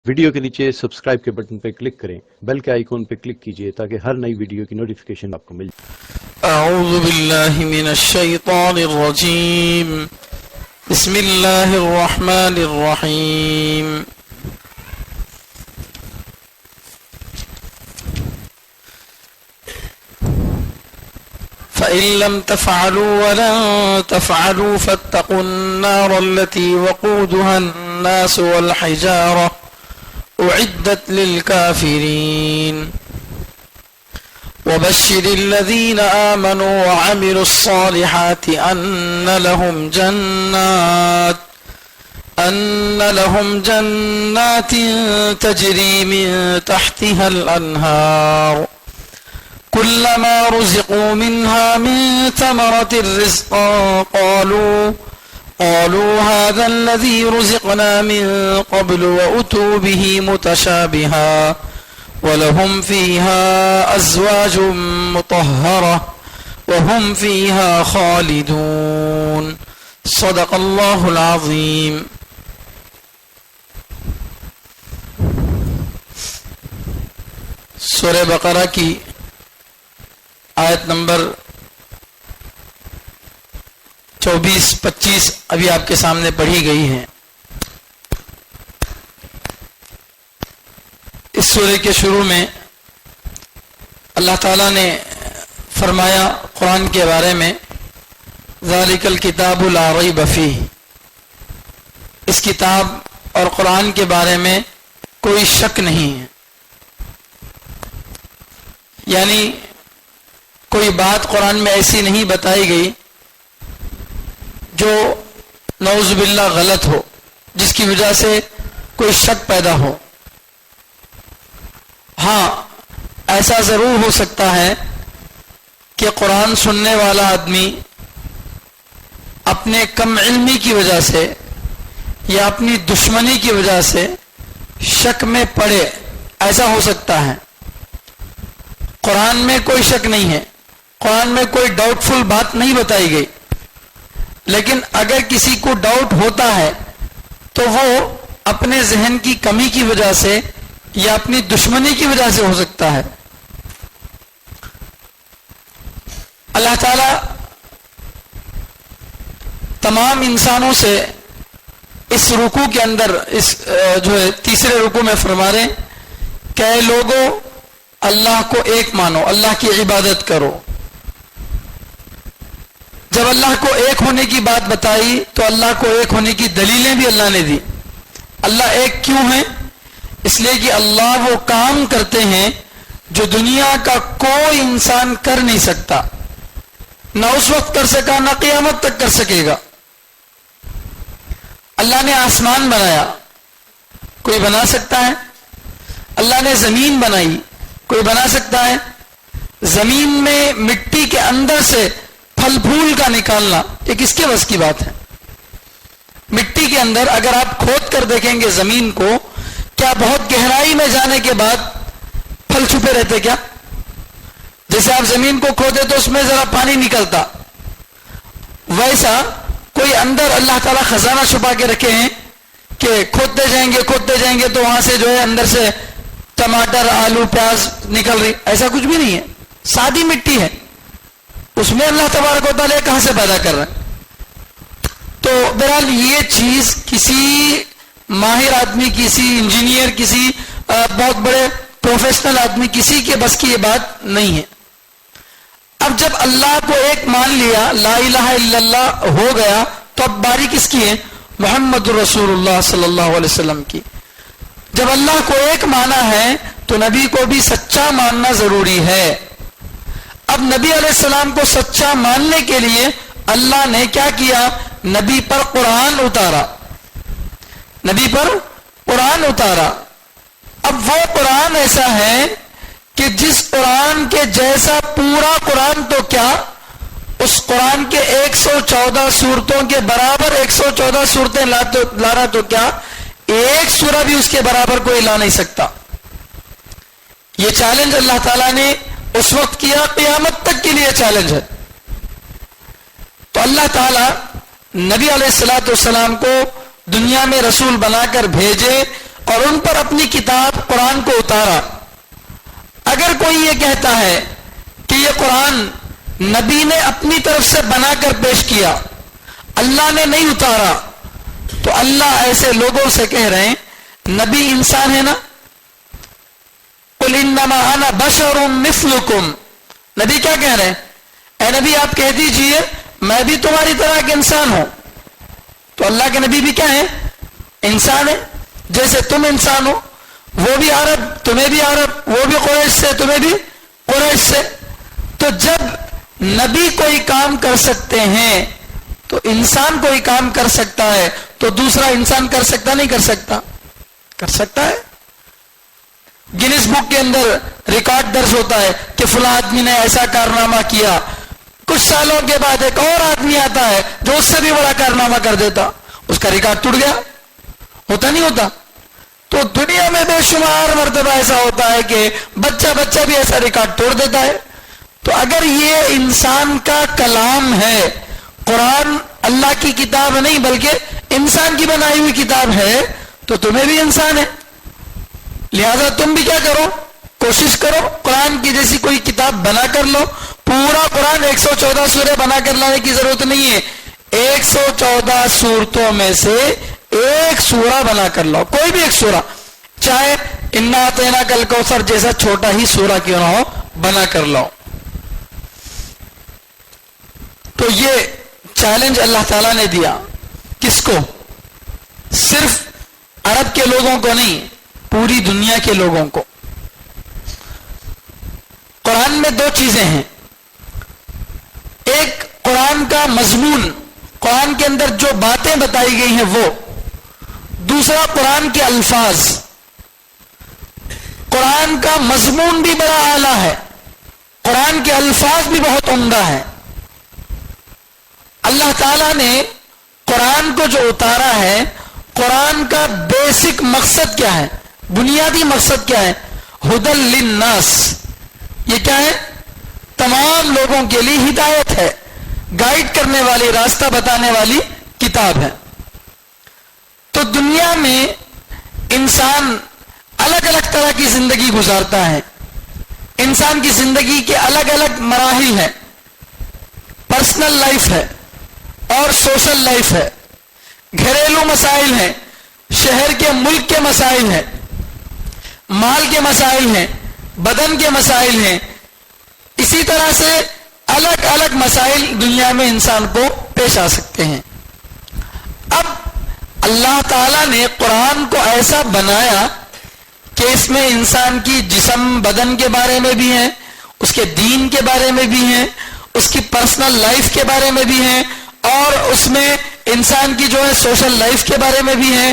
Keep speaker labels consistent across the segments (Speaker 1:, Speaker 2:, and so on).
Speaker 1: Video کے نیچے subscribe کے بٹن پہ کلک کریں، بیل کے آئیکن پہ کلک کیجئے تاکہ ہر نئی ویڈیو کی نوٹیفیکیشن آپ کو مل جائے۔
Speaker 2: اعوذ باللہ من الشیطان الرجیم، بسم اللہ الرحمن الرحیم۔ فَإِن لَّمْ تَفْعَلُوا وَلَن تَفْعَلُوا فَاتَّقُوا النَّارَ الَّتِي وَقُودُهَا النَّاسُ وَالْحِجَارَةُ أُعِدَّتْ لِلْكَافِرِينَ وَبَشِّرِ الَّذِينَ آمَنُوا وَعَمِلُوا الصَّالِحَاتِ أَنَّ لَهُمْ جَنَّاتٍ تَجْرِي مِن تَحْتِهَا الْأَنْهَارُ كلما رزقوا منها من ثمرة رزقا قالوا هذا الذي رزقنا من قبل وأتوا به متشابها ولهم فيها أزواج مطهرة وهم فيها خالدون صدق الله العظيم۔ سورہ بقرہ کی آیت نمبر 24-25 ابھی آپ کے سامنے پڑھی گئی ہیں۔ اس سورہ کے شروع میں اللہ تعالیٰ نے فرمایا قرآن کے بارے میں، ذالک الکتاب لا ریب فیہ، اس کتاب اور قرآن کے بارے میں کوئی شک نہیں ہے، یعنی کوئی بات قرآن میں ایسی نہیں بتائی گئی جو نعوذ باللہ غلط ہو، جس کی وجہ سے کوئی شک پیدا ہو۔ ہاں، ایسا ضرور ہو سکتا ہے کہ قرآن سننے والا آدمی اپنے کم علمی کی وجہ سے یا اپنی دشمنی کی وجہ سے شک میں پڑے، ایسا ہو سکتا ہے۔ قرآن میں کوئی شک نہیں ہے، قرآن میں کوئی ڈاؤٹ فل بات نہیں بتائی گئی، لیکن اگر کسی کو ڈاؤٹ ہوتا ہے تو وہ اپنے ذہن کی کمی کی وجہ سے یا اپنی دشمنی کی وجہ سے ہو سکتا ہے۔ اللہ تعالی تمام انسانوں سے اس رکوع کے اندر، اس جو ہے تیسرے رکوع میں فرما رہے ہیں کہ اے لوگوں، اللہ کو ایک مانو، اللہ کی عبادت کرو۔ جب اللہ کو ایک ہونے کی بات بتائی تو اللہ کو ایک ہونے کی دلیلیں بھی اللہ نے دی۔ اللہ ایک کیوں ہے؟ اس لیے کہ اللہ وہ کام کرتے ہیں جو دنیا کا کوئی انسان کر نہیں سکتا، نہ اس وقت کر سکا نہ قیامت تک کر سکے گا۔ اللہ نے آسمان بنایا، کوئی بنا سکتا ہے؟ اللہ نے زمین بنائی، کوئی بنا سکتا ہے؟ زمین میں مٹی کے اندر سے پھل پھول کا نکالنا یہ کس کے بس کی بات ہے؟ مٹی کے اندر اگر آپ کھود کر دیکھیں گے زمین کو، کیا بہت گہرائی میں جانے کے بعد پھل چھپے رہتے کیا؟ جیسے آپ زمین کو کھودے تو اس میں ذرا پانی نکلتا، ویسا کوئی اندر اللہ تعالیٰ خزانہ چھپا کے رکھے ہیں کہ کھودتے جائیں گے تو وہاں سے جو ہے اندر سے ٹماٹر، آلو، پیاز نکل رہی، ایسا کچھ بھی نہیں ہے، سادی مٹی ہے، اس میں اللہ تبارک و تعالیٰ کہاں سے پیدا کر رہا ہے؟ تو بہرحال یہ چیز کسی ماہر آدمی، کسی انجینئر، کسی بہت بڑے پروفیشنل آدمی، کسی کے بس کی یہ بات نہیں ہے۔ اب جب اللہ کو ایک مان لیا، لا الہ الا اللہ ہو گیا، تو اب باری کس کی ہے؟ محمد رسول اللہ صلی اللہ علیہ وسلم کی۔ جب اللہ کو ایک مانا ہے تو نبی کو بھی سچا ماننا ضروری ہے۔ اب نبی علیہ السلام کو سچا ماننے کے لیے اللہ نے کیا کیا؟ نبی پر قرآن اتارا، نبی پر قرآن اتارا۔ اب وہ قرآن ایسا ہے کہ جس قرآن کے جیسا پورا قرآن تو کیا، اس قرآن کے 114 سورتوں کے برابر 114 صورتیں لانا تو کیا، ایک سورہ بھی اس کے برابر کوئی لا نہیں سکتا۔ یہ چیلنج اللہ تعالیٰ نے اس وقت کیا، قیامت تک کے لیے چیلنج ہے۔ تو اللہ تعالیٰ نبی علیہ الصلوۃ والسلام کو دنیا میں رسول بنا کر بھیجے اور ان پر اپنی کتاب قرآن کو اتارا. اگر کوئی یہ کہتا ہے کہ یہ قرآن نبی نے اپنی طرف سے بنا کر پیش کیا, اللہ نے نہیں اتارا, تو اللہ ایسے لوگوں سے کہہ رہے ہیں نبی انسان ہے نا. قل انما انا بشر مثلکم, نبی کیا کہہ رہے ہیں؟ اے نبی آپ کہہ دیجئے میں بھی تمہاری طرح ایک انسان ہوں. تو اللہ کے نبی بھی کیا ہے؟ انسان ہے. جیسے تم انسان ہو, وہ بھی عرب, تمہیں بھی عرب, وہ بھی قریش سے, تمہیں بھی قریش سے. تو جب نبی کوئی کام کر سکتے ہیں تو انسان کوئی کام کر سکتا ہے, تو دوسرا انسان کر سکتا نہیں کر سکتا؟ کر سکتا ہے. گینس بک کے اندر ریکارڈ درج ہوتا ہے کہ فلاں آدمی نے ایسا کارنامہ کیا. کچھ سالوں کے بعد ایک اور آدمی آتا ہے جو اس سے بھی بڑا کارنامہ کر دیتا, اس کا ریکارڈ ٹوٹ گیا. ہوتا نہیں ہوتا؟ تو دنیا میں بے شمار مرتبہ ایسا ہوتا ہے کہ بچہ بھی ایسا ریکارڈ توڑ دیتا ہے. تو اگر یہ انسان کا کلام ہے, قرآن اللہ کی کتاب نہیں بلکہ انسان کی بنائی ہوئی کتاب ہے, تو تمہیں بھی انسان ہے. لہذا تم بھی کیا کرو, کوشش کرو قرآن کی جیسی کوئی کتاب بنا کر لو. پورا قرآن 114 سورے بنا کر لانے کی ضرورت نہیں ہے. 114 سورتوں میں سے ایک سورہ بنا کر لاؤ, کوئی بھی ایک سورہ, چاہے انا اعطیناک کل کوثر جیسا چھوٹا ہی سورہ کیوں نہ ہو, بنا کر لاؤ. تو یہ چیلنج اللہ تعالیٰ نے دیا. کس کو؟ صرف عرب کے لوگوں کو نہیں, پوری دنیا کے لوگوں کو. قرآن میں دو چیزیں ہیں. ایک قرآن کا مضمون, قرآن کے اندر جو باتیں بتائی گئی ہیں وہ. دوسرا قرآن کے الفاظ. قرآن کا مضمون بھی بڑا اعلیٰ ہے, قرآن کے الفاظ بھی بہت عمدہ ہیں. اللہ تعالیٰ نے قرآن کو جو اتارا ہے, قرآن کا بیسک مقصد کیا ہے, بنیادی مقصد کیا ہے؟ ہدی للناس. یہ کیا ہے؟ تمام لوگوں کے لیے ہدایت ہے, گائیڈ کرنے والی, راستہ بتانے والی کتاب ہے. تو دنیا میں انسان الگ الگ طرح کی زندگی گزارتا ہے. انسان کی زندگی کے الگ الگ مراحل ہیں. پرسنل لائف ہے اور سوشل لائف ہے, گھریلو مسائل ہیں, شہر کے ملک کے مسائل ہیں, مال کے مسائل ہیں, بدن کے مسائل ہیں. اسی طرح سے الگ الگ مسائل دنیا میں انسان کو پیش آ سکتے ہیں. اب اللہ تعالیٰ نے قرآن کو ایسا بنایا کہ اس میں انسان کی جسم بدن کے بارے میں بھی ہیں, اس کے دین کے بارے میں بھی ہیں, اس کی پرسنل لائف کے بارے میں بھی ہیں, اور اس میں انسان کی جو ہے سوشل لائف کے بارے میں بھی ہیں.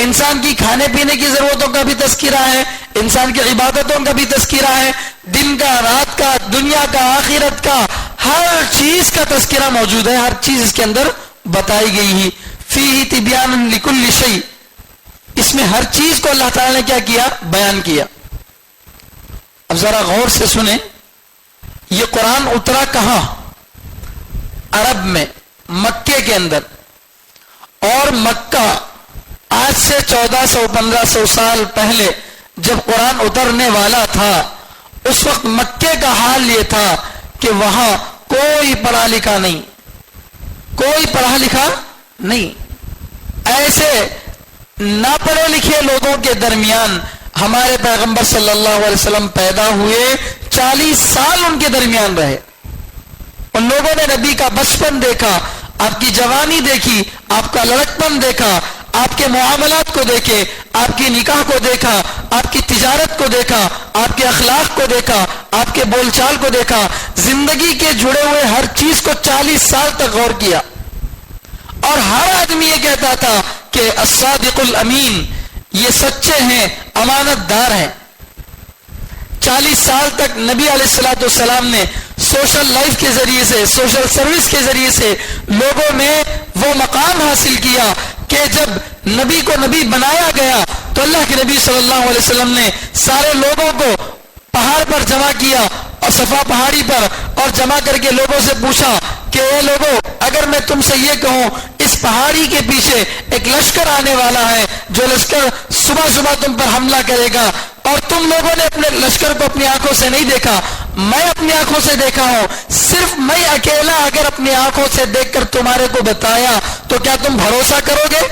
Speaker 2: انسان کی کھانے پینے کی ضرورتوں کا بھی تذکرہ ہے, انسان کی عبادتوں کا بھی تذکرہ ہے, دن کا, رات کا, دنیا کا, آخرت کا, ہر چیز کا تذکرہ موجود ہے. ہر چیز اس کے اندر بتائی گئی ہے. فیہ تبیان لکل شیء, اس میں ہر چیز کو اللہ تعالی نے کیا کیا؟ بیان کیا. اب ذرا غور سے سنیں, یہ قرآن اترا کہاں؟ عرب میں, مکے کے اندر. اور مکہ آج سے 1400-1500 سال پہلے جب قرآن اترنے والا تھا, اس وقت مکے کا حال یہ تھا کہ وہاں کوئی پڑھا لکھا نہیں, کوئی پڑھا لکھا نہیں. ایسے نہ پڑھے لکھے لوگوں کے درمیان ہمارے پیغمبر صلی اللہ علیہ وسلم پیدا ہوئے, 40 سال ان کے درمیان رہے. ان لوگوں نے نبی کا بچپن دیکھا, آپ کی جوانی دیکھی, آپ کا لڑکپن دیکھا, آپ کے معاملات کو دیکھے, آپ کی نکاح کو دیکھا, آپ کی تجارت کو دیکھا, آپ کے اخلاق کو دیکھا, آپ کے بول چال کو دیکھا, زندگی کے جڑے ہوئے ہر چیز کو 40 سال تک غور کیا. اور ہر آدمی یہ کہتا تھا کہ الصادق الامین, یہ سچے ہیں, امانت دار ہیں. 40 سال تک نبی علیہ السلام نے سوشل لائف کے ذریعے سے, سوشل سروس کے ذریعے سے لوگوں میں وہ مقام حاصل کیا کہ جب نبی کو نبی بنایا گیا تو اللہ کے نبی صلی اللہ علیہ وسلم نے سارے لوگوں کو پہاڑ پر جمع کیا, اور صفا پہاڑی پر, اور جمع کر کے لوگوں سے پوچھا کہ اے لوگوں, اگر میں تم سے یہ کہوں اس پہاڑی کے پیچھے ایک لشکر آنے والا ہے جو لشکر صبح صبح تم پر حملہ کرے گا اور تم لوگوں نے اپنے لشکر کو اپنی آنکھوں سے نہیں دیکھا، میں اپنی آنکھوں سے دیکھا ہوں، صرف میں اکیلا اگر اپنی آنکھوں سے دیکھ کر تمہارے کو بتایا تو کیا تم بھروسہ کرو گے؟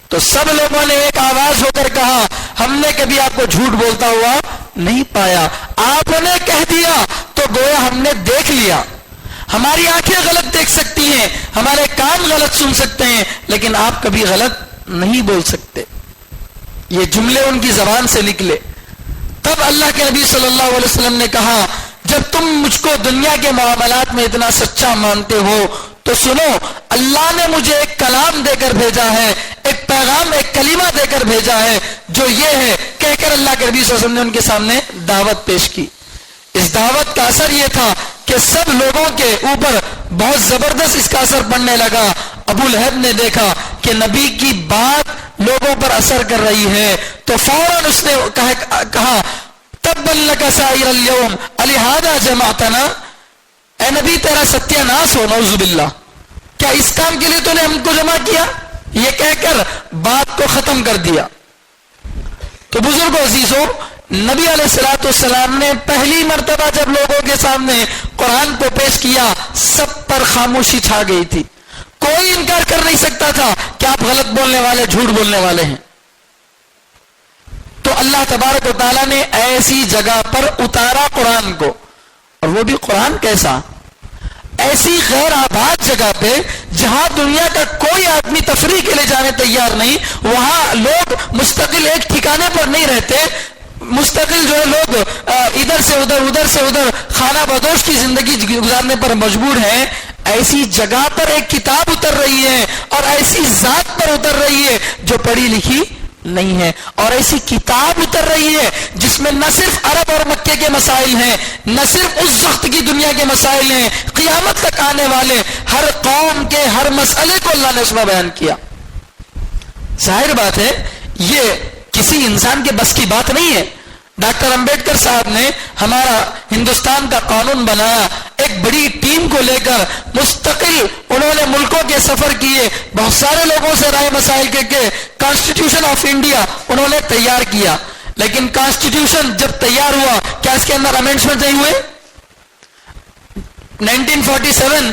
Speaker 2: تو سب لوگوں نے ایک آواز ہو کر کہا ہم نے کبھی آپ کو جھوٹ بولتا ہوا نہیں پایا، آپ نے کہہ دیا تو گویا ہم نے دیکھ لیا۔ ہماری آنکھیں غلط دیکھ سکتی ہیں، ہمارے کان غلط سن سکتے ہیں، لیکن آپ کبھی غلط نہیں بول سکتے۔ یہ جملے ان کی زبان سے نکلے۔ تب اللہ کے نبی صلی اللہ علیہ وسلم نے کہا جب تم مجھ کو دنیا کے معاملات میں اتنا سچا مانتے ہو تو سنو، اللہ نے مجھے ایک کلام دے کر بھیجا ہے، ایک پیغام، ایک کلمہ دے کر بھیجا ہے، جو یہ ہے، کہہ کر اللہ کے نبی صلی اللہ علیہ وسلم نے ان کے سامنے دعوت پیش کی۔ اس دعوت کا اثر یہ تھا کہ سب لوگوں کے اوپر بہت زبردست اس کا اثر پڑنے لگا۔ ابو لہب نے دیکھا کہ نبی کی بات لوگوں پر اثر کر رہی ہے تو فوراً اس نے کہا تبا لک سائر اليوم الہذا جمعتنا، اے نبی تیرا ستیہ ناس ہو، نعوذ باللہ، کیا اس کام کے لیے تو نے ہم کو جمع کیا؟ یہ کہہ کر بات کو ختم کر دیا۔ تو بزرگوں عزیزوں، نبی علیہ الصلوۃ والسلام نے پہلی مرتبہ جب لوگوں کے سامنے قرآن کو پیش کیا سب پر خاموشی چھا گئی تھی، کوئی انکار کر نہیں سکتا تھا کہ آپ غلط بولنے والے، جھوٹ بولنے والے ہیں۔ تو اللہ تبارک و تعالیٰ نے ایسی جگہ پر اتارا قرآن کو، اور وہ بھی قرآن کیسا، ایسی غیر آباد جگہ پہ جہاں دنیا کا کوئی آدمی تفریح کے لیے جانے تیار نہیں، وہاں لوگ مستقل ایک ٹھکانے پر نہیں رہتے، مستقل جو ہے لوگ ادھر سے ادھر، ادھر سے ادھر خانہ بدوش کی زندگی گزارنے پر مجبور ہیں۔ ایسی جگہ پر ایک کتاب اتر رہی ہے اور ایسی ذات پر اتر رہی ہے جو پڑھی لکھی نہیں ہے، اور ایسی کتاب اتر رہی ہے جس میں نہ صرف عرب اور مکے کے مسائل ہیں، نہ صرف اس وقت کی دنیا کے مسائل ہیں، قیامت تک آنے والے ہر قوم کے ہر مسئلے کو اللہ نے اس میں بیان کیا۔ ظاہر بات ہے یہ کسی انسان کے بس کی بات نہیں ہے۔ ڈاکٹر امبیڈکر صاحب نے ہمارا ہندوستان کا قانون بنایا، ایک بڑی ٹیم کو لے کر مستقل انہوں نے ملکوں کے سفر کیے، بہت سارے لوگوں سے رائے مسائل کے کانسٹیٹیوشن آف انڈیا انہوں نے تیار کیا، لیکن کانسٹیٹیوشن جب تیار ہوا کیا اس کے اندر امینڈمنٹ نہیں ہوئے؟ 1947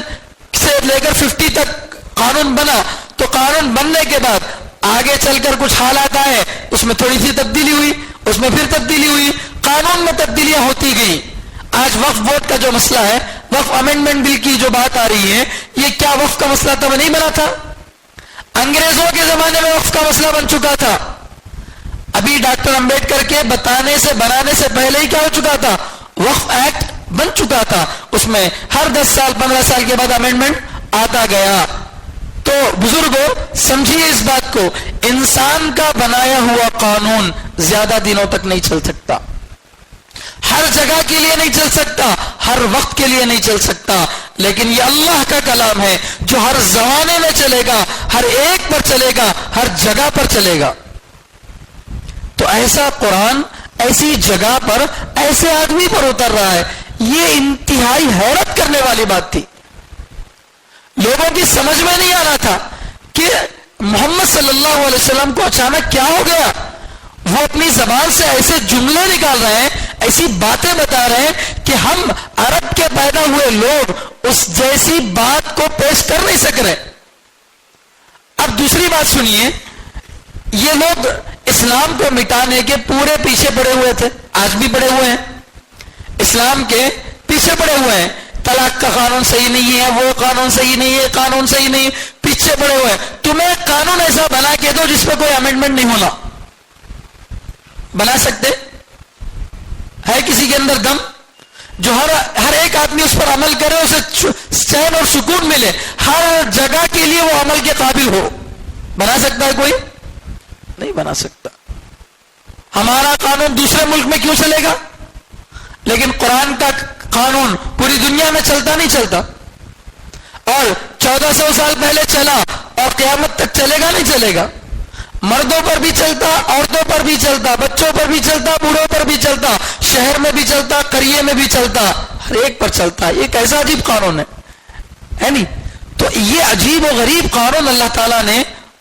Speaker 2: سے لے کر 50 تک قانون بنا، تو قانون بننے کے بعد آگے چل کر کچھ حالات آئے، اس میں تھوڑی سی تبدیلی ہوئی، اس میں پھر تبدیلی ہوئی، قانون میں تبدیلیاں ہوتی گئیں۔ آج وقف بورڈ کا جو مسئلہ ہے، وقف امینڈمنٹ بل کی جو بات آ رہی ہے، یہ کیا وقف کا مسئلہ تب نہیں بنا تھا؟ انگریزوں کے زمانے میں وقف کا مسئلہ بن چکا تھا۔ ابھی ڈاکٹر امبیڈکر کے بتانے سے بنانے سے پہلے ہی کیا ہو چکا تھا؟ وقف ایکٹ بن چکا تھا، اس میں ہر 10 سال 15 سال کے بعد امینڈمنٹ آتا گیا۔ تو بزرگوں سمجھیے اس بات کو، انسان کا بنایا ہوا قانون زیادہ دنوں تک نہیں چل سکتا، ہر جگہ کے لیے نہیں چل سکتا، ہر وقت کے لیے نہیں چل سکتا، لیکن یہ اللہ کا کلام ہے جو ہر زمانے میں چلے گا، ہر ایک پر چلے گا، ہر جگہ پر چلے گا۔ تو ایسا قرآن ایسی جگہ پر ایسے آدمی پر اتر رہا ہے، یہ انتہائی حیرت کرنے والی بات تھی۔ لوگوں کی سمجھ میں نہیں آ رہا تھا کہ محمد صلی اللہ علیہ وسلم کو اچانک کیا ہو گیا، وہ اپنی زبان سے ایسے جملے نکال رہے ہیں، ایسی باتیں بتا رہے ہیں کہ ہم عرب کے پیدا ہوئے لوگ اس جیسی بات کو پیش کر نہیں سک رہے۔ اب دوسری بات سنیے، یہ لوگ اسلام کو مٹانے کے پورے پیچھے پڑے ہوئے تھے، آج بھی پڑے ہوئے ہیں، اسلام کے پیچھے پڑے ہوئے ہیں، طلاق کا قانون صحیح نہیں ہے، وہ قانون صحیح نہیں ہے، قانون صحیح نہیں، پیچھے پڑے ہوئے ہیں۔ تمہیں قانون ایسا بنا کے دو جس پہ کوئی امینڈمنٹ نہیں ہونا، بنا سکتے؟ ہے کسی کے اندر دم جو ہر ایک آدمی اس پر عمل کرے، اسے چین اور سکون ملے، ہر جگہ کے لیے وہ عمل کے قابل ہو؟ بنا سکتا ہے کوئی؟ نہیں بنا سکتا۔ ہمارا قانون دوسرے ملک میں کیوں چلے گا، لیکن قرآن کا قانون پوری دنیا میں چلتا نہیں چلتا، اور 1400 سال پہلے چلا اور قیامت تک چلے گا نہیں چلے گا، مردوں پر بھی چلتا، عورتوں پر بھی چلتا، بچوں پر بھی چلتا، بوڑھوں پر بھی چلتا، شہر میں بھی چلتا، قریے میں بھی چلتا، ہر ایک پر چلتا۔ یہ کیسا عجیب قانون ہے نہیں؟ تو یہ عجیب و غریب قانون اللہ تعالیٰ نے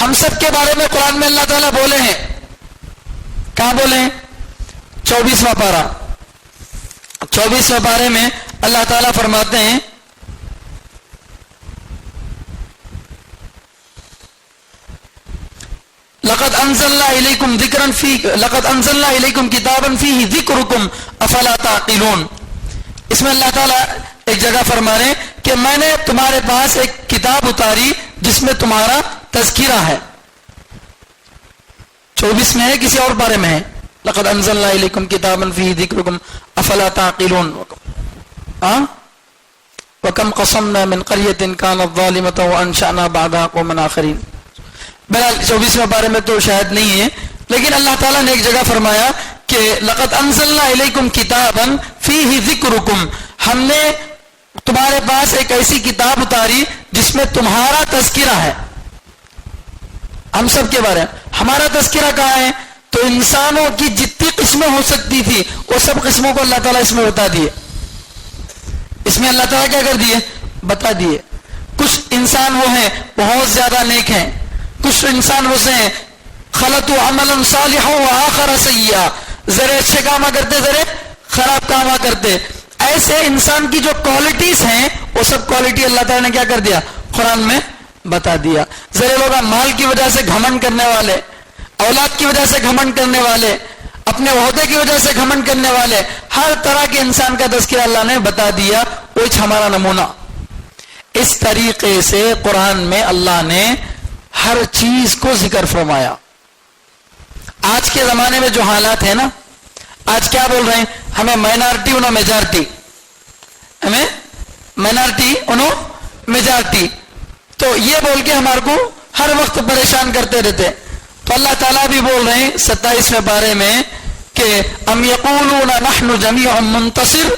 Speaker 2: ہم سب کے بارے میں قرآن میں اللہ تعالیٰ بولے ہیں. کہاں بولے ہیں؟ 24واں پارہ. 24ویں پارے میں اللہ تعالیٰ فرماتے ہیں لقد انزلنا الیکم کتابا فیہ ذکرکم افلا تعقلون. اس میں اللہ تعالیٰ ایک جگہ فرما رہے ہیں کہ میں نے تمہارے پاس ایک کتاب اتاری جس میں تمہارا تذکرہ ہے. 24 میں ہے کسی اور بارے میں ہے لقد انزلنا الیکم کتابا فیہ ذکرکم افلا تعقلون. وکم قصمنا من قریۃ کانت ظالمۃ وانشأنا بعدها قوما آخرین. بہرحال 24ویں بارے میں تو شاید نہیں ہے، لیکن اللہ تعالیٰ نے ایک جگہ فرمایا کہ لقد انزلنا الیکم کتابا فیہ ذکرکم، ہم نے تمہارے پاس ایک ایسی کتاب اتاری جس میں تمہارا تذکرہ ہے. ہم سب کے بارے میں ہمارا تذکرہ کہاں ہے؟ تو انسانوں کی جتنی قسمیں ہو سکتی تھی وہ سب قسموں کو اللہ تعالیٰ اس میں بتا دیے. اس میں اللہ تعالیٰ کیا کر دیے؟ بتا دیے. کچھ انسان وہ ہیں بہت زیادہ نیک ہیں، کچھ انسان وہ سے ہیں خلطوا عملا صالحا وآخر سیئا، ذرے اچھے کاما کرتے ذرے خراب کاما کرتے. ایسے انسان کی جو کوالٹیز ہیں وہ سب کوالٹی اللہ تعالیٰ نے کیا کر دیا؟ قرآن میں بتا دیا. ذرے لوگ مال کی وجہ سے گھمنڈ کرنے والے، اولاد کی وجہ سے گھمنڈ کرنے والے، اپنے عہدے کی وجہ سے گھمنڈ کرنے والے، ہر طرح کے انسان کا تذکرہ اللہ نے بتا دیا. وہ ہمارا نمونہ. اس طریقے سے قرآن میں اللہ نے ہر چیز کو ذکر فرمایا. آج کے زمانے میں جو حالات ہیں نا، آج کیا بول رہے ہیں؟ ہمیں مائنارٹی انہوں میجارٹی، ہمیں مائنارٹی انہوں میجارٹی، تو یہ بول کے ہمارے کو ہر وقت پریشان کرتے رہتے. تو اللہ تعالیٰ بھی بول رہے ہیں 27ویں بارے میں کہ ام یقولون نحن جمیع منتصر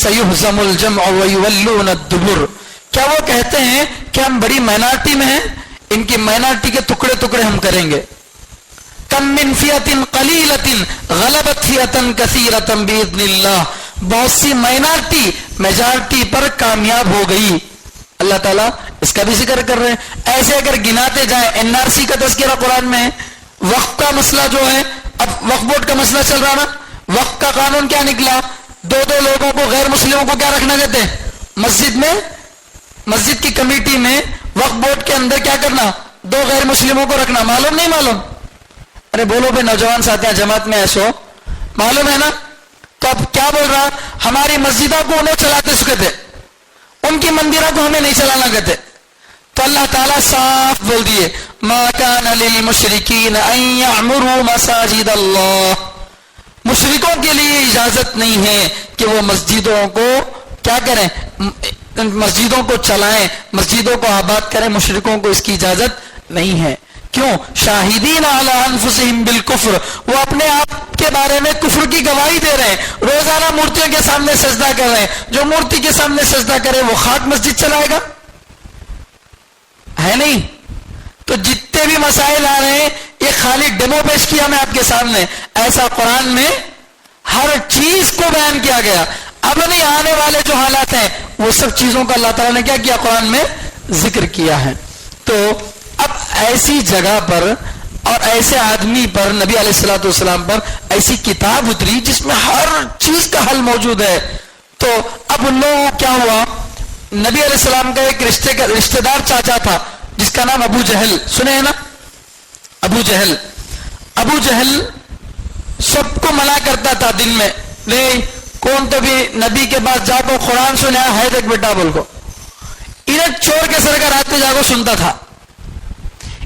Speaker 2: سیہزم الجمع ویولون الدبر. کیا وہ کہتے ہیں کہ ہم بڑی مائنارٹی میں ہیں، ان کی مائنارٹی کے ٹکڑے ٹکڑے ہم کریں گے. کم من فئۃ قلیلۃ غلبت فئۃ کثیرۃ باذن اللہ. بہت سی مائنارٹی میجارٹی پر کامیاب ہو گئی. اللہ تعالیٰ اس کا بھی ذکر کر رہے ہیں. ایسے اگر گناتے جائیں NRC کا تذکرہ قرآن میں ہے. وقف کا مسئلہ جو ہے، اب وقف بورڈ کا مسئلہ چل رہا نا، وقف کا قانون کیا نکلا؟ دو لوگوں کو، غیر مسلموں کو کیا رکھنا کہتے ہیں؟ مسجد میں، مسجد کی کمیٹی میں وقف بورڈ کے اندر کیا کرنا؟ 2 غیر مسلموں کو رکھنا. معلوم نہیں معلوم؟ ارے بولو بھائی نوجوان ساتھیاں جماعت میں ایسو معلوم ہے نا؟ تو اب کیا بول رہا؟ ہماری مسجدوں کو انہیں چلاتے سکتے، ان کی مندروں کو ہمیں نہیں چلانا کہتے. تو اللہ تعالیٰ صاف بول دیے ما کان للمشرکین ان یعمروا مساجد اللہ. مشرکوں کے لیے اجازت نہیں ہے کہ وہ مسجدوں کو کیا کریں؟ مسجدوں کو چلائیں، مسجدوں کو آباد کریں. مشرکوں کو اس کی اجازت نہیں ہے. کیوں؟ شاہدین علی انفسہم بالکفر، وہ اپنے آپ کے بارے میں کفر کی گواہی دے رہے ہیں. روزانہ مورتیوں کے سامنے سجدہ کر رہے ہیں. جو مورتی کے سامنے سجدہ کرے وہ خاک مسجد چلائے گا؟ ہے نہیں. تو جتنے بھی مسائل آ رہے ہیں یہ خالی ڈیمو پیش کیا میں آپ کے سامنے. ایسا قرآن میں ہر چیز کو بیان کیا گیا. اب نہیں آنے والے جو حالات ہیں وہ سب چیزوں کا اللہ تعالیٰ نے کیا کیا؟ قرآن میں ذکر کیا ہے. تو اب ایسی جگہ پر اور ایسے آدمی پر، نبی علیہ الصلوۃ والسلام پر ایسی کتاب اتری جس میں ہر چیز کا حل موجود ہے. تو اب ان لوگوں کو کیا ہوا؟ نبی علیہ السلام کا ایک رشتہ دار چاچا تھا جس کا نام ابو جہل، سنے ہیں نا؟ ابو جہل سب کو منع کرتا تھا دن میں، نہیں کون تو بھی نبی کے پاس جا کو قرآن سنا ہے دیکھ بیٹا بول کو. انہیں چور کے سر کا رات کو جا کو سنتا تھا.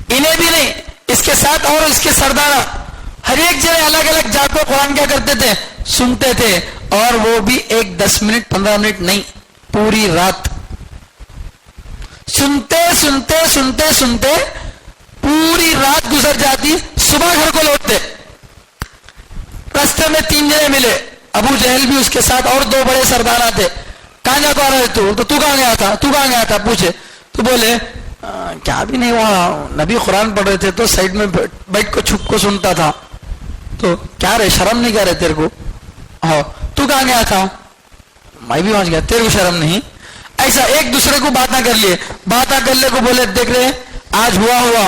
Speaker 2: انہیں بھی نہیں، اس کے ساتھ اور اس کے سردار ہر ایک جگہ الگ الگ جا کو قرآن کیا کرتے تھے؟ سنتے تھے. اور وہ بھی 10 منٹ 15 منٹ نہیں، پوری رات سنتے پوری رات گزر جاتی. صبح گھر کو لوٹتے. راستے میں 3 جنے ملے، ابو جہل بھی اس کے ساتھ اور 2 بڑے سردار تھے. کہاں جا رہے تو کہاں گیا تھا پوچھے تو بولے کیا بھی نہیں، وہاں نبی قرآن پڑھ رہے تھے تو سائڈ میں بیٹھ کو چھپ کو سنتا تھا. تو کیا رہے، شرم نہیں کر رہے تیرے کو؟ ہاں. تو کہاں گیا تھا؟ میں بھی پہنچ گیا. تیرے کو شرم نہیں؟ ایسا ایک دوسرے کو باتیں کر لیے. باتیں کر لے کو بولے دیکھ رہے آج ہوا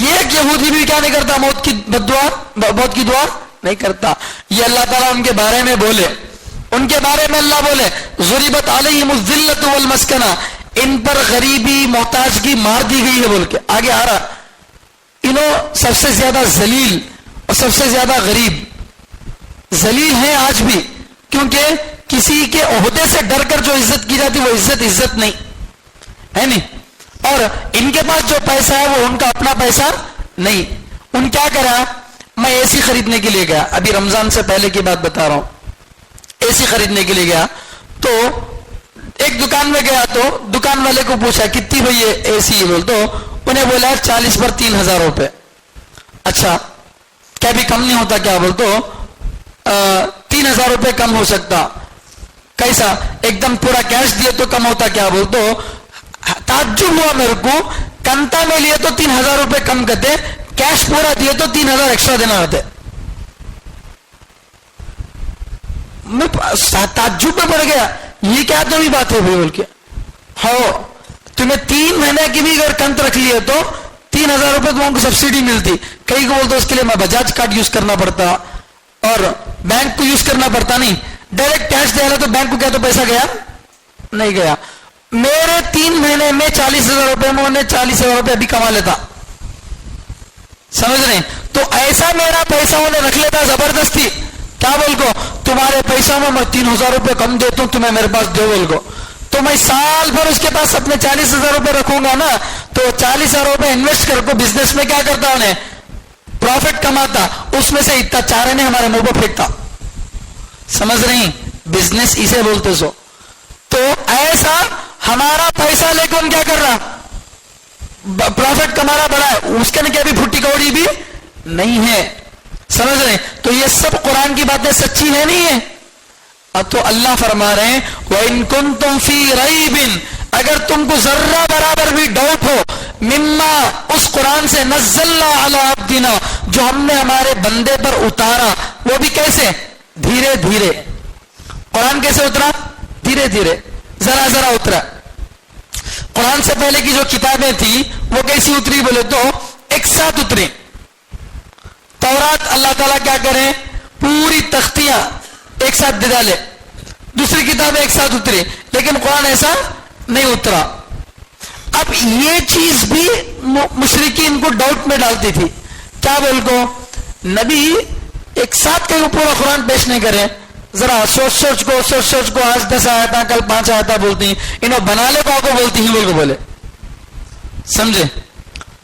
Speaker 2: یہ ایک یہودی بھی کیا نہیں کرتا؟ موت کی بددعا، موت کی دعا نہیں کرتا. یہ اللہ تعالیٰ ان کے بارے میں بولے، ان کے بارے میں اللہ بولے ضربت علیہم الذلۃ والمسکنہ، ان پر غریبی محتاجگی مار دی گئی ہے بول کے آگے آ رہا. انہوں سب سے زیادہ ذلیل اور سب سے زیادہ غریب ذلیل ہیں آج بھی، کیونکہ کسی کے عہدے سے ڈر کر جو عزت کی جاتی وہ عزت نہیں ہے نہیں. اور ان کے پاس جو پیسہ ہے وہ ان کا اپنا پیسہ نہیں. ان کیا کرا؟ میں اے سی خریدنے کے لیے گیا، ابھی رمضان سے پہلے کی بات بتا رہا ہوں. اے سی خریدنے کے لیے گیا تو ایک دکان میں گیا تو دکان والے کو پوچھا کتنی بھائی اے سی؟ بول تو انہیں بولا 40 پر 3,000 روپے. اچھا کیا بھی کم نہیں ہوتا کیا؟ بول تو 3,000 روپے کم ہو سکتا. کیسا؟ ایک دم پورا کیش دیے تو کم ہوتا کیا؟ بول تو تعجب ہوا میرے کو. کنتا میں لیے تو 3,000 روپے کم کرتے، کیش پورا دیے تو 3,000 ایکسٹرا دینا ہوتے. میں تعجب میں پڑ گیا، یہ کیا تو بھی بات ہے بول کے. ہاں تمہیں 3 مہینے کی بھی اگر کنت رکھ لیے تو 3,000 روپے تمہیں کو سبسڈی ملتی. کئی کو بولتے اس کے لیے میں بجاج کارڈ یوز کرنا پڑتا اور بینک کو یوز کرنا پڑتا. نہیں، ڈائریکٹ کیش دے رہا تو بینک کو کیا تو پیسہ گیا نہیں گیا. میرے 3 مہینے میں 40,000 روپے میں انہیں 40,000 روپے ابھی کما لیتا. سمجھ رہے؟ تو ایسا میرا پیسہ انہیں رکھ لیتا زبردستی. کیا بول کو تمہارے پیسوں میں 3,000 روپے کم دیتا ہوں، تمہیں میرے پاس دو بول کو. تو میں سال بھر اس کے پاس اپنے 40,000 روپے رکھوں گا نا، تو 40,000 روپے انویسٹ کر کو بزنس میں کیا کرتا انہیں پروفٹ کماتا، اس میں سے اتنا 4 نے ہمارے منہ پہ پھینکتا. سمجھ رہی؟ بزنس اسے بولتے سو. تو ایسا ہمارا پیسہ لے کے ان کیا کر رہا پروفٹ کمانا بڑا ہے، اس کے کیا بھی پھٹی کوڑی بھی نہیں ہے. سمجھ رہے؟ تو یہ سب قرآن کی باتیں سچی ہے نہیں ہے. اب تو اللہ فرما رہے ہیں وَإِن كُنتُمْ فِي رَيْبٍ، اگر تم کو ذرہ برابر بھی ڈاؤٹ ہو مما اس قرآن سے نزلنا علی عبدنا جو ہم نے ہمارے بندے پر اتارا، وہ بھی کیسے؟ دھیرے دھیرے. قرآن کیسے اترا؟ دھیرے دھیرے، ذرا ذرا اترا. قرآن سے پہلے کی جو کتابیں تھی وہ کیسی اتری بولے تو ایک ساتھ اتری. تورات اللہ تعالیٰ کیا کریں پوری تختیاں ایک ساتھ دے ڈالے، دوسری کتابیں ایک ساتھ اتری، لیکن قرآن ایسا نہیں اترا. اب یہ چیز بھی مشرکین کو ڈاؤٹ میں ڈالتی تھی. کیا بول کو نبی ایک ساتھ کہیں پورا قرآن پیش نہیں کرے، ذرا سوچ کو آج 10 آیتاں کل 5 آیتاں بولتی ہیں، انہوں بنا لے کو آپ کو بولتی ہیں بول کو بولے. سمجھے؟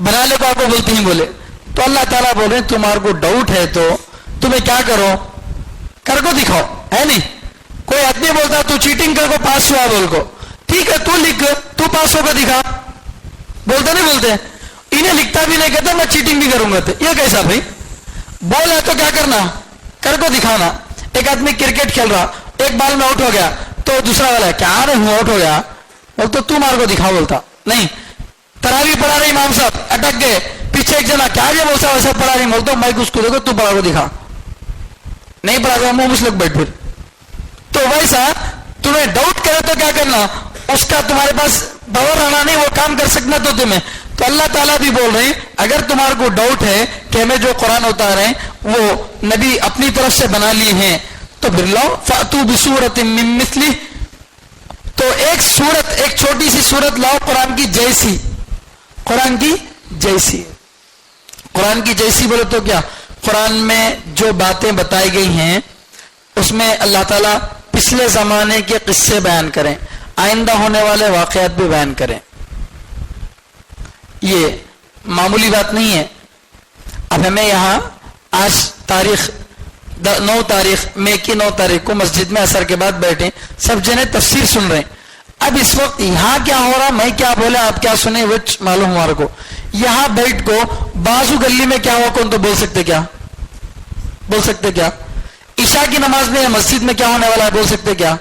Speaker 2: بنا لے کو آپ کو بولتی ہیں بولے. تو اللہ تعالیٰ بول رہے ہیں تمہارے کو ڈاؤٹ ہے تو تمہیں کیا کرو کر کو دکھاؤ، ہے نہیں؟ کوئی آدمی بولتا تو چیٹنگ کر کو پاس ہوا بول کو، ٹھیک ہے تو لکھ تو پاس ہو کر دکھا. بولتے نہیں بولتے؟ انہیں لکھتا بھی نہیں کہتا میں چیٹنگ بھی کروں گا. یہ کیسا بھائی؟ بول ہے تو کیا کرنا کر کو دکھانا. ایک آدمی کرکٹ کھیل رہا، ایک بال میں آؤٹ ہو گیا تو دوسرا والا کیا رہے ہوں آؤٹ ہو گیا بول تو تمہارے کو دکھاؤ بولتا نہیں. تراویح پڑھا رہے امام صاحب اٹک گئے، پیچھے ایک جنا کیا یہ بولتا ویسا پڑھا رہی بولتا مائک اس کو دیکھو تو پڑھا کو دکھا، نہیں پڑھا گا منہ مسلک بیٹھ. پھر تو ویسا تمہیں ڈاؤٹ کرے تو کیا کرنا، اس کا تمہارے پاس باور آنا نہیں، وہ کام کر سکنا تو تمہیں. تو اللہ تعالیٰ بھی بول رہے ہیں اگر تمہارے کو ڈاؤٹ ہے کہ ہمیں جو قرآن اتارے ہیں وہ نبی اپنی طرف سے بنا لیے ہیں تو پھر لاؤ فَأْتُوا بِسُورَةٍ مِّن مِّثْلِهِ، تو ایک سورت ایک چھوٹی سی سورت لاؤ قرآن کی جیسی. قرآن کی جیسی، قرآن کی جیسی بولے تو کیا؟ قرآن میں جو باتیں بتائی گئی ہیں اس میں اللہ تعالیٰ پچھلے زمانے کے قصے بیان کریں، آئندہ ہونے والے واقعات بھی بیان کریں. یہ معمولی بات نہیں ہے. اب ہمیں یہاں آج تاریخ 9 تاریخ میں کی 9 تاریخ کو مسجد میں عصر کے بعد بیٹھے سب جنے تفسیر سن رہے ہیں. اب اس وقت یہاں کیا ہو رہا میں کیا بولا آپ کیا سنیں وچ معلوم ہمارے کو. یہاں بیٹھ کو بازو گلی میں کیا ہوا کون تو بول سکتے کیا؟ بول سکتے کیا؟ عشاء کی نماز میں مسجد میں کیا ہونے والا ہے بول سکتے کیا؟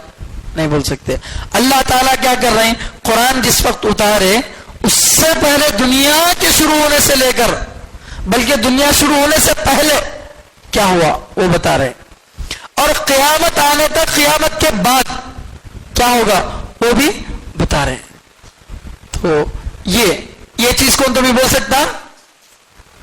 Speaker 2: نہیں بول سکتے. اللہ تعالیٰ کیا کر رہے ہیں قرآن جس وقت اتارے اس سے پہلے دنیا کے شروع ہونے سے لے کر بلکہ دنیا شروع ہونے سے پہلے کیا ہوا وہ بتا رہے، اور قیامت آنے تک قیامت کے بعد کیا ہوگا وہ بھی بتا رہے. تو یہ چیز کون تو بھی بول سکتا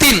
Speaker 2: 3।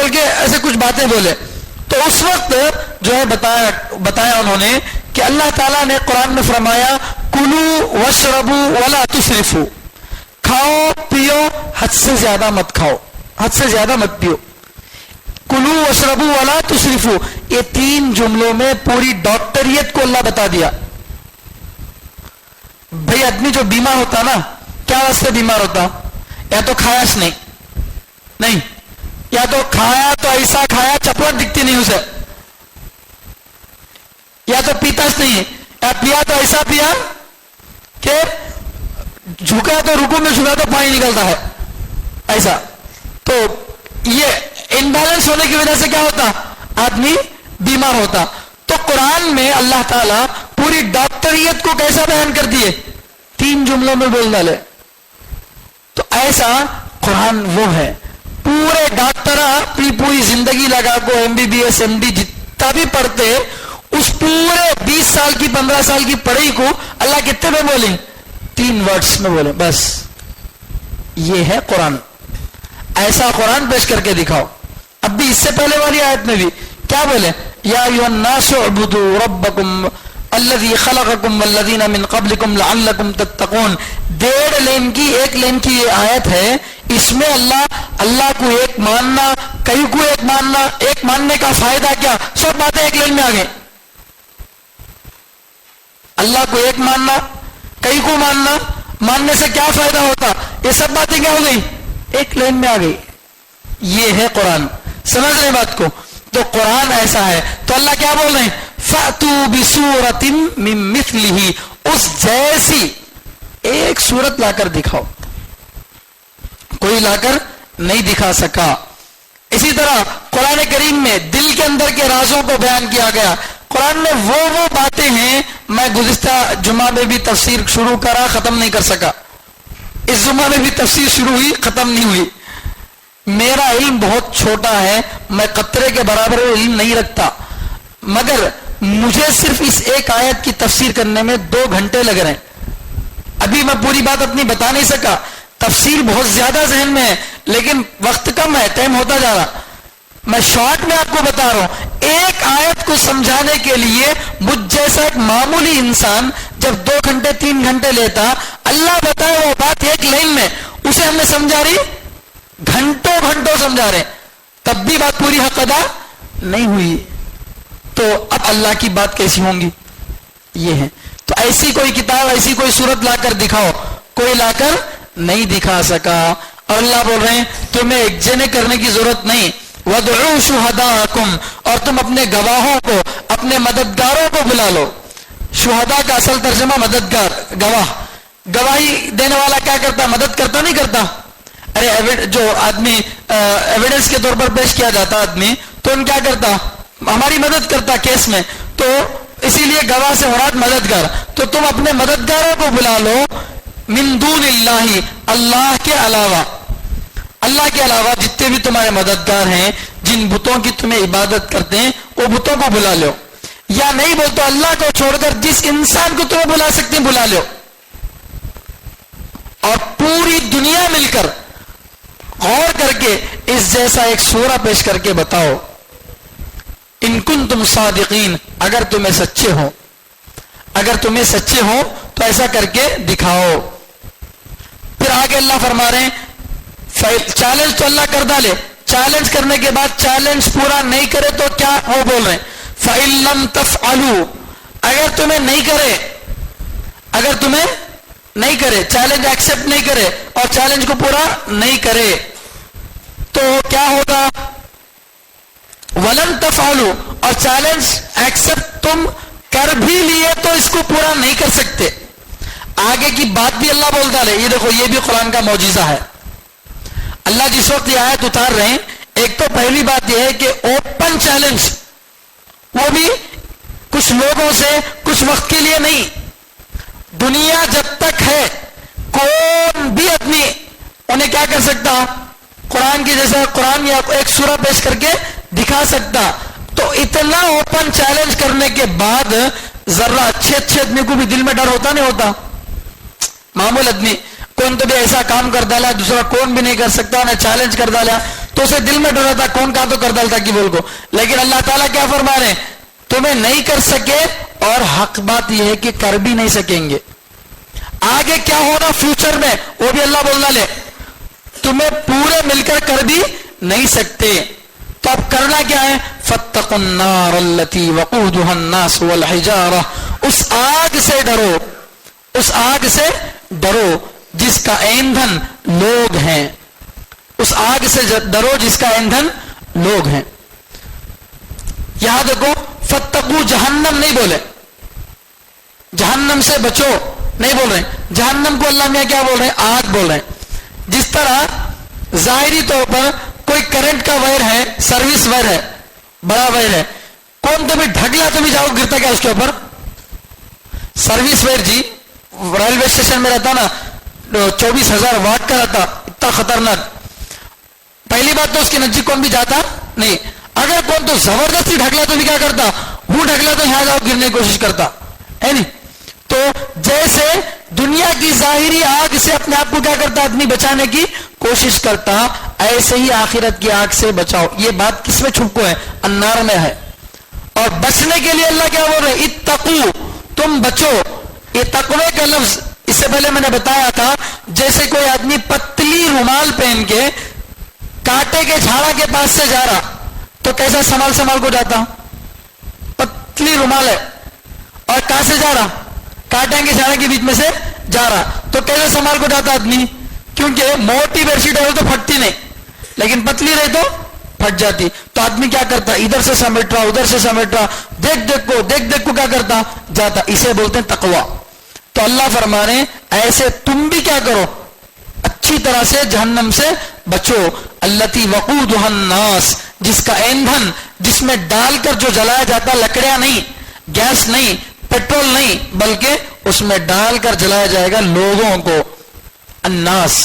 Speaker 2: بول کے ایسے کچھ باتیں بولے. تو اس وقت جو ہے بتایا انہوں نے کہ اللہ تعالیٰ نے قرآن میں فرمایا کلو وشربو ولا تسرفو, کھاؤ پیو حد سے زیادہ مت کھاؤ, حد سے زیادہ مت پیو. کلو وشربو ولا تسرفو, یہ 3 جملوں میں پوری ڈاکٹریت کو اللہ بتا دیا. بھئی آدمی جو بیمار ہوتا نا, کیا واسطے بیمار ہوتا؟ یا تو کھایاش نہیں, یا تو کھایا تو ایسا کھایا چپوٹ دکھتی نہیں اسے, یا تو پیتاش نہیں, یا پیا تو ایسا پیا کہ جھکا تو رکو میں جھکا تو پانی نکلتا ہے ایسا. تو یہ امبیلنس ہونے کی وجہ سے کیا ہوتا؟ آدمی بیمار ہوتا. تو قرآن میں اللہ تعالیٰ پوری ڈاکٹریت کو کیسا بیان کر دیے؟ 3 جملوں میں بول ڈالے. تو ایسا قرآن وہ ہے. پورے ڈاکٹر پوری زندگی لگا کو MBBS MD جتنا بھی پڑھتے, اس پورے 20 سال کی 15 سال کی پڑھائی کو اللہ کتنے میں بولیں؟ 3 ورڈز میں بولیں بس. یہ ہے قرآن. ایسا قرآن پیش کر کے دکھاؤ. اب بھی اس سے پہلے والی آیت میں بھی کیا بولے؟ یا ایھا الناس اعبدوا ربکم الذی خلقکم والذین من قبلکم لعلکم تتقون. 1.5 لین کی 1 لین کی یہ آیت ہے. اس میں اللہ کو ایک ماننا, کئی کو ایک ماننا, ایک ماننے کا فائدہ کیا, سب باتیں 1 لین میں آ گئی. اللہ کو ایک ماننا, کئی کو ماننا, ماننے سے کیا فائدہ ہوتا, یہ سب باتیں کیا ہو گئی؟ 1 لین میں آ گئی. یہ ہے قرآن. سمجھ رہے بات کو؟ تو قرآن ایسا ہے. تو اللہ کیا بول رہے ہیں؟ فَأْتُوا بِسُورَةٍ مِّن مِثْلِهِ, اس جیسی ایک سورت لا کر دکھاؤ. کوئی لا کر نہیں دکھا سکا. اسی طرح قرآن کریم میں دل کے اندر کے رازوں کو بیان کیا گیا. قرآن میں وہ باتیں ہیں, میں گزشتہ جمعہ میں بھی تفسیر شروع کرا, ختم نہیں کر سکا. اس جمعہ میں بھی تفسیر شروع ہوئی, ختم نہیں ہوئی. میرا علم بہت چھوٹا ہے, میں قطرے کے برابر علم نہیں رکھتا, مگر مجھے صرف اس ایک آیت کی تفسیر کرنے میں 2 گھنٹے لگ رہے ہیں. ابھی میں پوری بات اپنی بتا نہیں سکا. تفسیر بہت زیادہ ذہن میں ہے, لیکن وقت کم ہے, ٹائم ہوتا جا رہا. میں شارٹ میں آپ کو بتا رہا ہوں. ایک آیت کو سمجھانے کے لیے مجھ جیسا ایک معمولی انسان جب 2 گھنٹے 3 گھنٹے لیتا, اللہ بتائے وہ بات 1 لائن میں, اسے ہم نے سمجھا رہی گھنٹوں سمجھا رہے, تب بھی بات پوری حق ادا نہیں ہوئی. تو اب اللہ کی بات کیسی ہوں گی؟ یہ ہے. تو ایسی کوئی کتاب, ایسی کوئی صورت لا کر دکھاؤ, کوئی لا کر نہیں دکھا سکا. اور اللہ بول رہے ہیں تمہیں ایک جنے کرنے کی ضرورت نہیں. وَادْعُوا شُهَدَاءَكُمْ, اور تم اپنے گواہوں کو, اپنے مددگاروں کو بلا لو. شہداء کا اصل ترجمہ مددگار, گواہ. گواہی دینے والا کیا کرتا؟ مدد کرتا نہیں کرتا. ارے جو آدمی ایویڈنس کے طور پر پیش کیا جاتا آدمی, تو ان کیا کرتا؟ ہماری مدد کرتا کیس میں. تو اسی لیے گواہ سے مراد مددگار. تو تم اپنے مددگاروں کو بلا لو من دون اللہ, اللہ کے علاوہ. اللہ کے علاوہ جتنے بھی تمہارے مددگار ہیں, جن بتوں کی تمہیں عبادت کرتے ہیں, وہ بتوں کو بلا لو. یا نہیں بول تو اللہ کو چھوڑ کر جس انسان کو تمہیں بلا سکتے ہیں بلا لو. اور پوری دنیا مل کر غور کر کے اس جیسا ایک سورہ پیش کر کے بتاؤ. ان کنتم صادقین, اگر تمہیں سچے ہو, اگر تمہیں سچے ہو تو ایسا کر کے دکھاؤ. پھر آگے اللہ فرما رہے ہیں چیلنج تو اللہ کر ڈالے. چیلنج کرنے کے بعد چیلنج پورا نہیں کرے تو کیا وہ بول رہے ہیں فَإِن لَمْ تَفْعَلُوا, اگر تمہیں نہیں کرے, اگر تمہیں نہیں کرے, چیلنج ایکسپٹ نہیں کرے اور چیلنج کو پورا نہیں کرے تو کیا ہوگا؟ وَلَن تَفْعَلُوا, اور چیلنج ایکسپٹ تم کر بھی لیے تو اس کو پورا نہیں کر سکتے. آگے کی بات بھی اللہ بول ڈالے. یہ دیکھو, یہ بھی قرآن کا معجزہ ہے. اللہ جس وقت یہ آیت اتار رہے ہیں, ایک تو پہلی بات یہ ہے کہ اوپن چیلنج, وہ بھی کچھ لوگوں سے کچھ وقت کے لیے نہیں. دنیا جب تک ہے کون بھی آدمی انہیں کیا کر سکتا؟ قرآن کی جیسا قرآن یا ایک سورہ پیش کر کے دکھا سکتا. تو اتنا اوپن چیلنج کرنے کے بعد ذرا اچھے آدمی کو بھی دل میں ڈر ہوتا نہیں ہوتا؟ معمول آدمی کون تو بھی ایسا کام کر ڈالا, دوسرا کون بھی نہیں کر سکتا, انہیں چیلنج کر ڈالا. تو اسے دل میں ڈر رہا تھا کون کہا تو کر ڈالتا کہ بول کو. لیکن اللہ تعالیٰ کیا فرما رہے ہیں, تمہیں نہیں کر سکے, اور حق بات یہ ہے کہ کر بھی نہیں سکیں گے. آگے کیا ہونا فیوچر میں وہ بھی اللہ بولنا لے, تمہیں پورے مل کر بھی نہیں سکتے. تو اب کرنا کیا ہے, فاتقوا النار التي وقودها الناس والحجارہ, اس آگ سے ڈرو, اس آگ سے ڈرو جس کا ایندھن لوگ ہیں, اس آگ سے ڈرو جس کا ایندھن لوگ ہیں. یہاں دیکھو فتقوا جہنم نہیں بولے, جہنم سے بچو نہیں بول رہے, جہنم کو اللہ میں کیا بول رہے ہیں, آگ بول رہے ہیں. جس طرح ظاہری طور پر کوئی کرنٹ کا وائر ہے, سروس وائر ہے, بڑا وائر ہے, کون تمہیں ڈھگلا تمہیں جاؤ گرتا کیا اس کے اوپر, سروس وائر جی ریلوے اسٹیشن میں رہتا نا 24,000 واٹ کا رہتا, اتنا خطرناک. پہلی بات تو اس کے نزدیک کون بھی جاتا نہیں, اگر کون تو زبردستی ڈھگلا تو بھی کیا کرتا, وہ ڈھگلا تو یہاں جاؤ گرنے کی کوشش کرتا ہے نہیں. تو جیسے دنیا کی ظاہری آگ سے اپنے آپ کو کیا کرتا آدمی بچانے کی کوشش کرتا, ایسے ہی آخرت کی آگ سے بچاؤ. یہ بات کس میں چھپکو ہے, النار میں ہے. اور بچنے کے لیے اللہ کیا بول رہے, اتقو, تم بچو. یہ تقوی کا لفظ اس سے پہلے میں نے بتایا تھا, جیسے کوئی آدمی پتلی رومال پہن کے کانٹے کے جھاڑا کے پاس سے جا رہا تو کیسا سنبھال کو جاتا, پتلی رومال ہے اور کہاں سے جا رہا, کانٹے کے جھاڑے کے بیچ میں سے جا رہا, تو کیسے سنبھال کو جاتا آدمی, کیونکہ موٹی بیڈ شیٹ ہے تو پھٹتی نہیں, لیکن پتلی رہی تو پھٹ جاتی. تو آدمی کیا کرتا, ادھر سے سمیٹ رہا ادھر سے سمیٹ رہا, دیکھ کو کیا کرتا جاتا. اسے بولتے ہیں تقوی. تو اللہ فرما رہے ہیں ایسے تم بھی کیا کرو, اچھی طرح سے جہنم سے بچو. التی وقودها الناس, جس کا ایندھن, جس میں ڈال کر جو جلایا جاتا, لکڑیاں نہیں, گیس نہیں, پیٹرول نہیں, بلکہ اس میں ڈال کر جلایا جائے گا لوگوں کو. الناس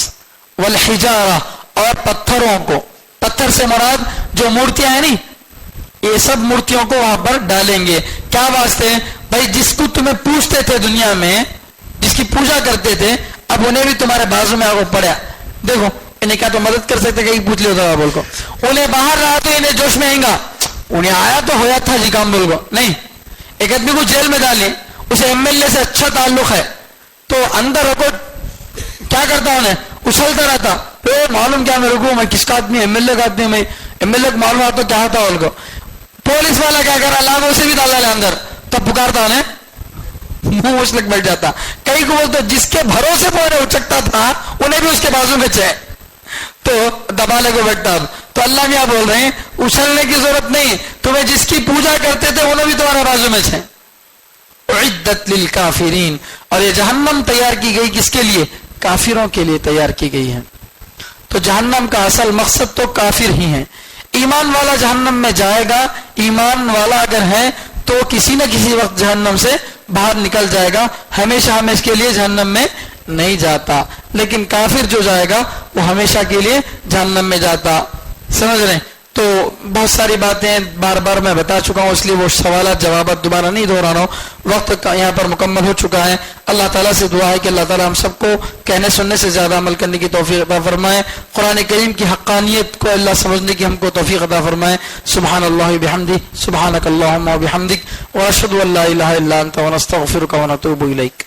Speaker 2: والحجارہ, اور پتھروں کو. پتھر سے مراد جو مورتیاں ہیں نہیں, یہ سب مورتیوں کو وہاں پر ڈالیں گے. کیا واسطے بھائی, جس کو تمہیں پوچھتے تھے دنیا میں, جس کی پوجا کرتے تھے, اب انہیں بھی تمہارے بازو میں آگے پڑا. دیکھو انہیں کیا تو مدد کر سکتے, کہیں پوچھ لو بول کو, انہیں باہر رہا تو انہیں جوش میں آئیں گا, انہیں آیا تو ہوا تھا جی کام بول کو نہیں. ایک آدمی کو جیل میں ڈالے, اسے ایم ایل اے سے اچھا تعلق ہے, تو اندر رکو کیا کرتا, انہیں اچھلتا رہتا, معلوم کیا میں رکوں, میں کس کا آدمی, ایم ایل اے کا آدمی, میں ایم ایل اے کو معلوم آتا کیا ہوتا ان کو. پولیس والا کیا کرا, لاگو سے بھی ڈالا لے اندر, تب پکارتا انہیں, منہ مسلک بیٹھ جاتا. کئی کو بولتے جس کے بھروسے پہ اچکتا تھا انہیں بھی اس کے بازو میں چھ, تو دبالے کو بیٹھتا. تو اللہ میاں بول رہے ہیں اچھلنے کی ضرورت نہیں, تمہیں جس کی پوجا کرتے تھے انہیں بھی تمہارے بازو میں چھ. اعدت للکافرین, اور یہ جہنم تیار کی گئی کس کے لیے, کافروں کے لیے تیار کی گئی ہے. تو جہنم کا اصل مقصد تو کافر ہی ہے. ایمان والا جہنم میں جائے گا, ایمان والا اگر ہے تو کسی نہ کسی وقت جہنم سے باہر نکل جائے گا, ہمیشہ ہمیشہ کے لیے جہنم میں نہیں جاتا. لیکن کافر جو جائے گا وہ ہمیشہ کے لیے جہنم میں جاتا. سمجھ رہے ہیں. تو بہت ساری باتیں بار بار میں بتا چکا ہوں, اس لیے وہ سوالات جوابات دوبارہ نہیں دہرانا ہوں, وقت یہاں پر مکمل ہو چکا ہے. اللہ تعالیٰ سے دعا ہے کہ اللہ تعالیٰ ہم سب کو کہنے سننے سے زیادہ عمل کرنے کی توفیق عطا فرمائے. قرآن کریم کی حقانیت کو اللہ سمجھنے کی ہم کو توفیق عطا فرمائے. سبحان اللہ بحمدہ, سبحانک اللہم و بحمدک, واشہد ان لا الہ الا انت ونستغفرک ونتوب الیک.